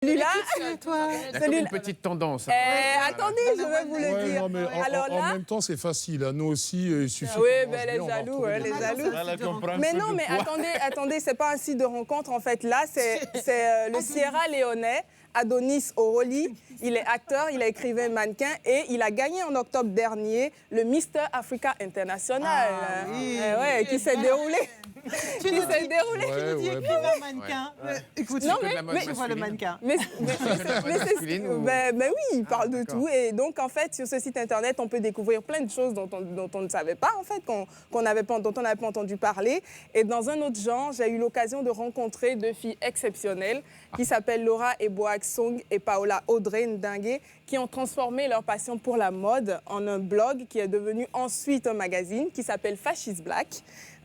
Celui-là, Il y a comme une petite tendance. attendez, je vais vous le dire. Non, mais en même temps, c'est facile. Nous aussi, il suffit. Oui, ben les jaloux, les jaloux. Mais non, mais attendez, c'est pas un site de rencontre en fait. Là, c'est le Sierra Leonais, Adonis Oroli. Il est acteur, il est écrivain, mannequin et il a gagné en octobre dernier le Mr Africa International, qui s'est déroulé. Tu nous dis écrivain mannequin. Écoute, Non, mais je vois le mannequin. Mais oui, il parle de tout. Et donc, en fait, sur ce site internet, on peut découvrir plein de choses dont on ne savait pas, en fait, dont on n'avait pas entendu parler. Et dans un autre genre, j'ai eu l'occasion de rencontrer deux filles exceptionnelles qui s'appellent Laura Eboak Song et Paola Audrey Ndingue, qui ont transformé leur passion pour la mode en un blog qui est devenu ensuite un magazine qui s'appelle Fascist Black.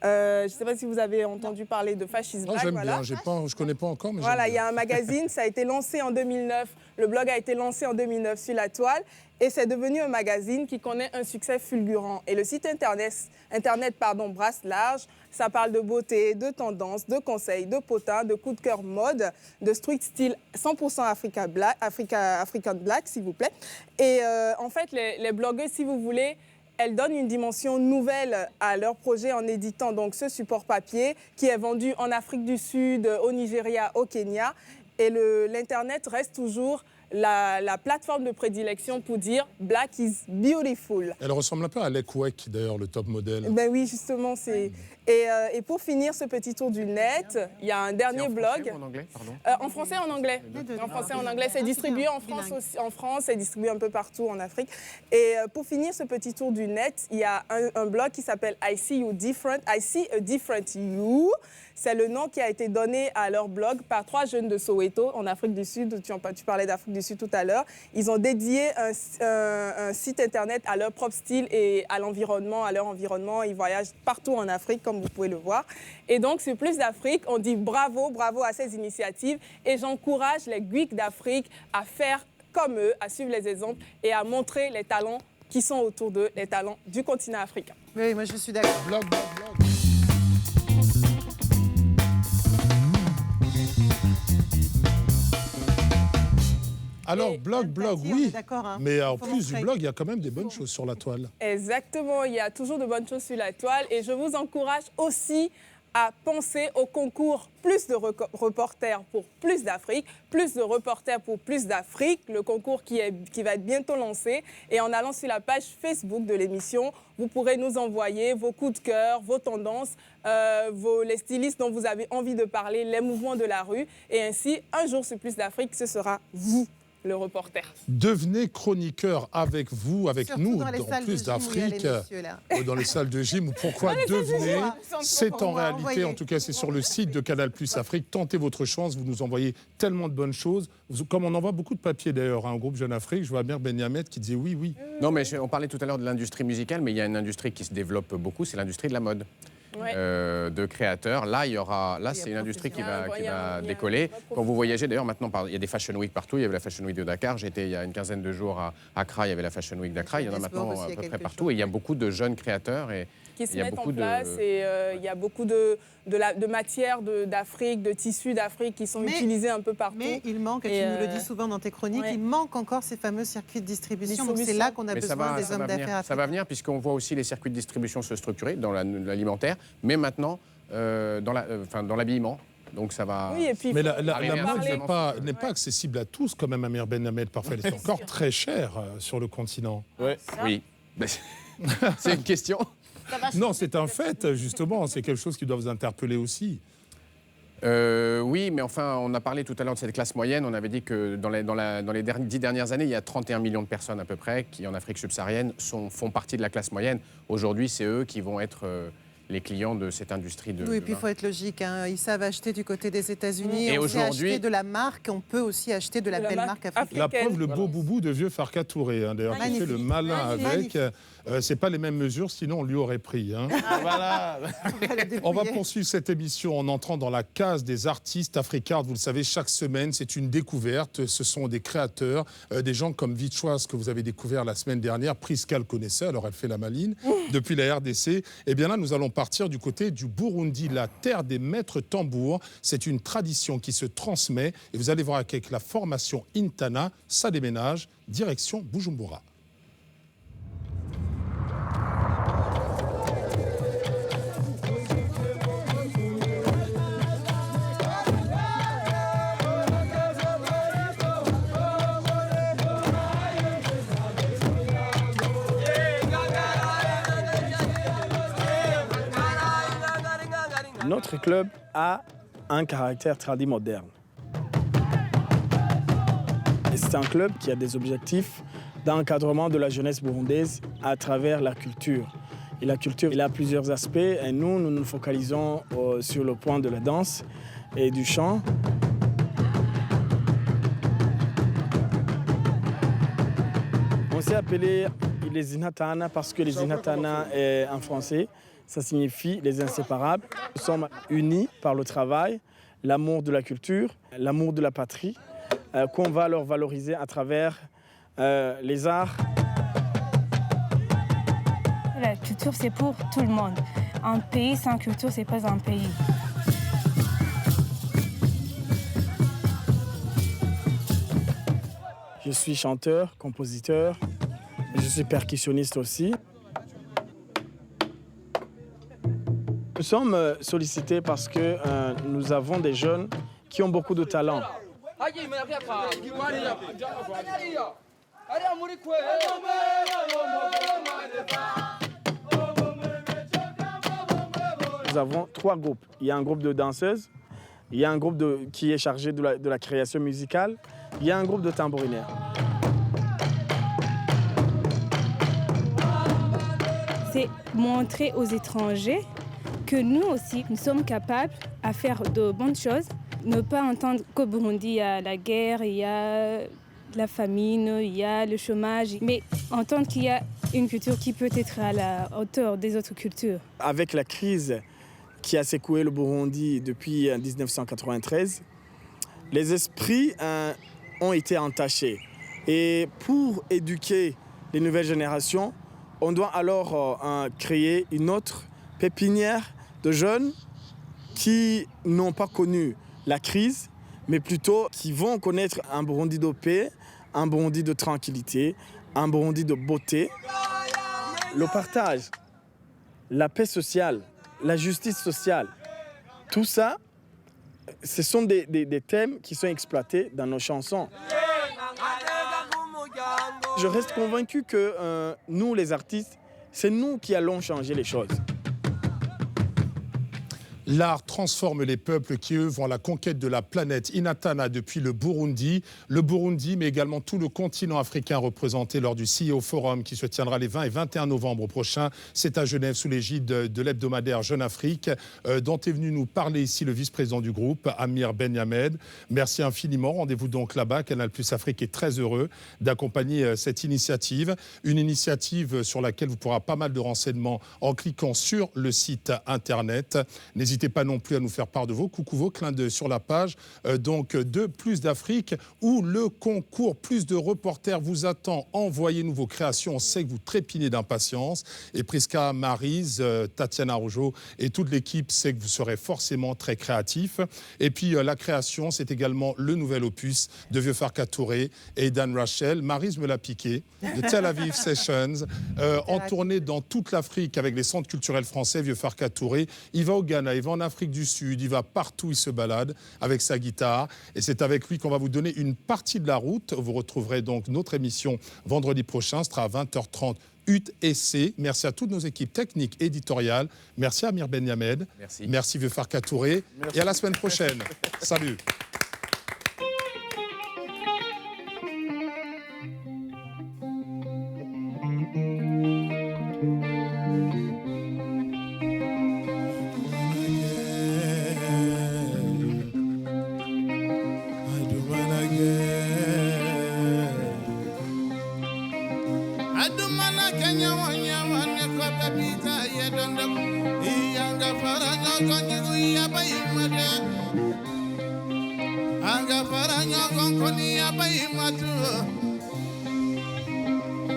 Je ne sais pas si vous avez entendu parler de Fascist Black. J'aime bien, je ne connais pas encore. Mais voilà, il y a un magazine, ça a été lancé en 2009. Le blog a été lancé en 2009 sur la toile et c'est devenu un magazine qui connaît un succès fulgurant. Et le site internet brasse large. Ça parle de beauté, de tendance, de conseils, de potins, de coups de cœur mode, de street style 100% African Black, s'il vous plaît. Et en fait, les blogueuses, si vous voulez, elles donnent une dimension nouvelle à leur projet en éditant donc ce support papier qui est vendu en Afrique du Sud, au Nigeria, au Kenya. Et l'Internet reste toujours la plateforme de prédilection pour dire « Black is beautiful ». Elle ressemble un peu à Alec Weck, d'ailleurs, le top modèle. Ben oui, justement, c'est... Et pour finir ce petit tour du net, il y a un dernier blog. En anglais, pardon. En français et en anglais. En français et en anglais. C'est distribué en France aussi. En France, c'est distribué un peu partout en Afrique. Et pour finir ce petit tour du net, il y a un blog qui s'appelle I See You Different. I See a Different You. C'est le nom qui a été donné à leur blog par 3 jeunes de Soweto, en Afrique du Sud. Tu parlais d'Afrique du Sud tout à l'heure. Ils ont dédié un site internet à leur propre style et à leur environnement. Ils voyagent partout en Afrique, comme vous pouvez le voir. Et donc, sur Plus d'Afrique, on dit bravo à ces initiatives. Et j'encourage les geeks d'Afrique à faire comme eux, à suivre les exemples et à montrer les talents qui sont autour d'eux, les talents du continent africain. Oui, moi je suis d'accord. Blog. Alors, blog, oui, mais en plus du blog, il y a quand même des bonnes choses sur la toile. Exactement, il y a toujours de bonnes choses sur la toile et je vous encourage aussi à penser au concours Plus de reporters pour plus d'Afrique, Plus de reporters pour plus d'Afrique, le concours qui va être bientôt lancé. Et en allant sur la page Facebook de l'émission, vous pourrez nous envoyer vos coups de cœur, vos tendances, les stylistes dont vous avez envie de parler, les mouvements de la rue. Et ainsi, un jour sur Plus d'Afrique, ce sera vous, le reporter. Devenez chroniqueur avec vous, avec surtout nous, dans Plus d'Afrique, dans les salles de gym. Pourquoi devenez? C'est en réalité, en tout cas, c'est sur le site de Canal Plus Afrique. Tentez votre chance, vous nous envoyez tellement de bonnes choses. Comme on envoie beaucoup de papiers d'ailleurs, un groupe Jeune Afrique, je vois bien Benyamet qui disait oui. Non, mais on parlait tout à l'heure de l'industrie musicale, mais il y a une industrie qui se développe beaucoup, c'est l'industrie de la mode. De créateurs. Là, c'est une industrie qui va décoller. Quand vous voyagez, d'ailleurs, maintenant, il y a des Fashion Week partout. Il y avait la Fashion Week de Dakar. J'étais il y a une quinzaine de jours à Accra. Il y avait la Fashion Week d'Accra. Il y en a maintenant à peu près partout. Et il y a beaucoup de jeunes créateurs. Qui se mettent en place et il y a beaucoup de matières d'Afrique, de tissus d'Afrique qui sont utilisés un peu partout. Mais il manque, et tu nous le dis souvent dans tes chroniques, il manque encore ces fameux circuits de distribution. Donc c'est là qu'on a besoin des hommes d'affaires africains. Ça va venir puisqu'on voit aussi les circuits de distribution se structurer dans l'alimentaire, mais maintenant dans l'habillement. Donc ça va... Oui, et puis, mais la mode n'est pas accessible à tous, quand même, Amir Benhamed. Parfois, elle est encore très chère sur le continent. Oui. C'est une question. Non, c'est un fait, justement. C'est quelque chose qui doit vous interpeller aussi. Oui, mais enfin, on a parlé tout à l'heure de cette classe moyenne. On avait dit que dans les 10 dernières années, il y a 31 millions de personnes à peu près qui, en Afrique subsaharienne, font partie de la classe moyenne. Aujourd'hui, c'est eux qui vont être les clients de cette industrie de... Oui, et puis il faut être logique. Ils savent acheter du côté des États-Unis. Et on sait acheter de la marque. On peut aussi acheter de la belle marque africaine. La preuve, le beau boubou de vieux Farka Touré, d'ailleurs, qui fait le malin avec. C'est pas les mêmes mesures, sinon on lui aurait pris. Voilà. On va poursuivre cette émission en entrant dans la case des artistes africains. Vous le savez, chaque semaine, c'est une découverte. Ce sont des créateurs, des gens comme Vichwas, que vous avez découvert la semaine dernière. Prisca le connaissait, alors elle fait la maline. Depuis la RDC, eh bien là, nous allons partir du côté du Burundi, la terre des maîtres tambours. C'est une tradition qui se transmet et vous allez voir qu'avec la formation Intana, ça déménage, direction Bujumbura. Notre club a un caractère tradit moderne. C'est un club qui a des objectifs d'encadrement de la jeunesse burundaise à travers la culture. Et la culture, elle a plusieurs aspects et nous nous focalisons sur le point de la danse et du chant. On s'est appelé les Inatana parce que les Inatana est en français. Ça signifie les inséparables. Nous sommes unis par le travail, l'amour de la culture, l'amour de la patrie, qu'on va leur valoriser à travers les arts. La culture, c'est pour tout le monde. Un pays sans culture, c'est pas un pays. Je suis chanteur, compositeur, je suis percussionniste aussi. Nous sommes sollicités parce que nous avons des jeunes qui ont beaucoup de talent. Nous avons 3 groupes. Il y a un groupe de danseuses, il y a un groupe qui est chargé de la création musicale, il y a un groupe de tambourinaires. C'est montrer aux étrangers que nous aussi, nous sommes capables à faire de bonnes choses. Ne pas entendre qu'au Burundi, il y a la guerre, il y a la famine, il y a le chômage, mais entendre qu'il y a une culture qui peut être à la hauteur des autres cultures. Avec la crise qui a secoué le Burundi depuis 1993, les esprits ont été entachés. Et pour éduquer les nouvelles générations, on doit alors créer une autre pépinière de jeunes qui n'ont pas connu la crise, mais plutôt qui vont connaître un Burundi de paix, un Burundi de tranquillité, un Burundi de beauté. Le partage, la paix sociale, la justice sociale, tout ça, ce sont des thèmes qui sont exploités dans nos chansons. Je reste convaincu que nous, les artistes, c'est nous qui allons changer les choses. L'art transforme les peuples qui œuvrent à la conquête de la planète. Inatana depuis le Burundi, mais également tout le continent africain représenté lors du CEO Forum qui se tiendra les 20 et 21 novembre prochains. C'est à Genève sous l'égide de l'hebdomadaire Jeune Afrique dont est venu nous parler ici le vice-président du groupe, Amir Benyamed. Merci infiniment. Rendez-vous donc là-bas. Canal+ Afrique est très heureux d'accompagner cette initiative. Une initiative sur laquelle vous pourrez pas mal de renseignements en cliquant sur le site internet. N'hésitez pas non plus à nous faire part de vos coucou, vos clins d'œil sur la page de Plus d'Afrique où le concours Plus de reporters vous attend. Envoyez-nous vos créations. On sait que vous trépignez d'impatience. Et Prisca, Maryse, Tatiana Rougeau et toute l'équipe sait que vous serez forcément très créatifs. Et puis la création, c'est également le nouvel opus de Vieux Farka Touré et Dan Rachel. Maryse me l'a piqué de Tel Aviv Sessions en tournée dans toute l'Afrique avec les centres culturels français. Vieux Farka Touré, il va au Ghana, il va en Afrique du Sud, il va partout, il se balade avec sa guitare. Et c'est avec lui qu'on va vous donner une partie de la route. Vous retrouverez donc notre émission vendredi prochain, ce sera à 20h30. UTC. Merci à toutes nos équipes techniques, éditoriales. Merci à Amir Benyamed. Merci Vieux Farka Touré. Et à la semaine prochaine. Salut.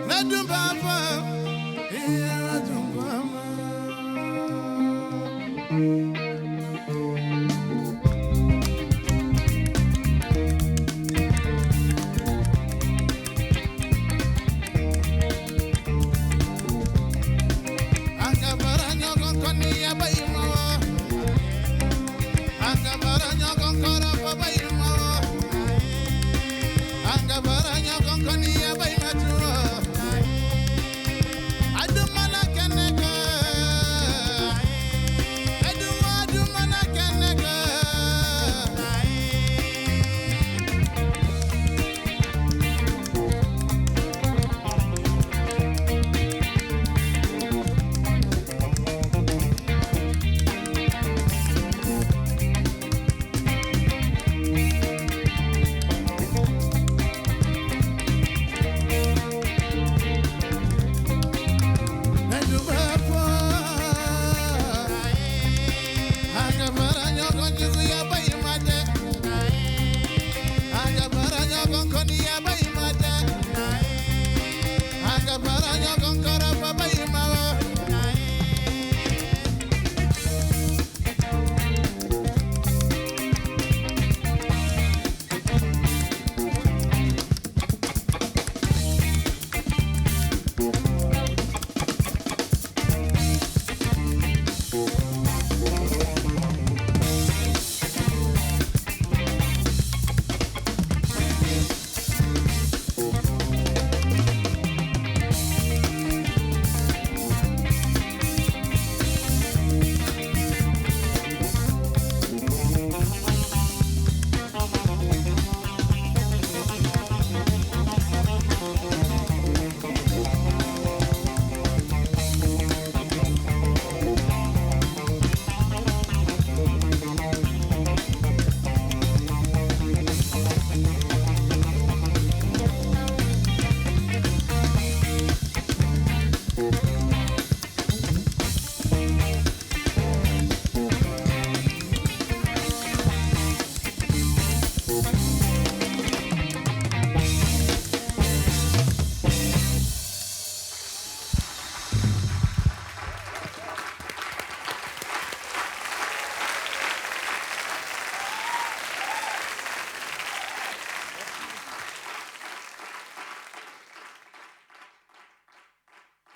Let Merci.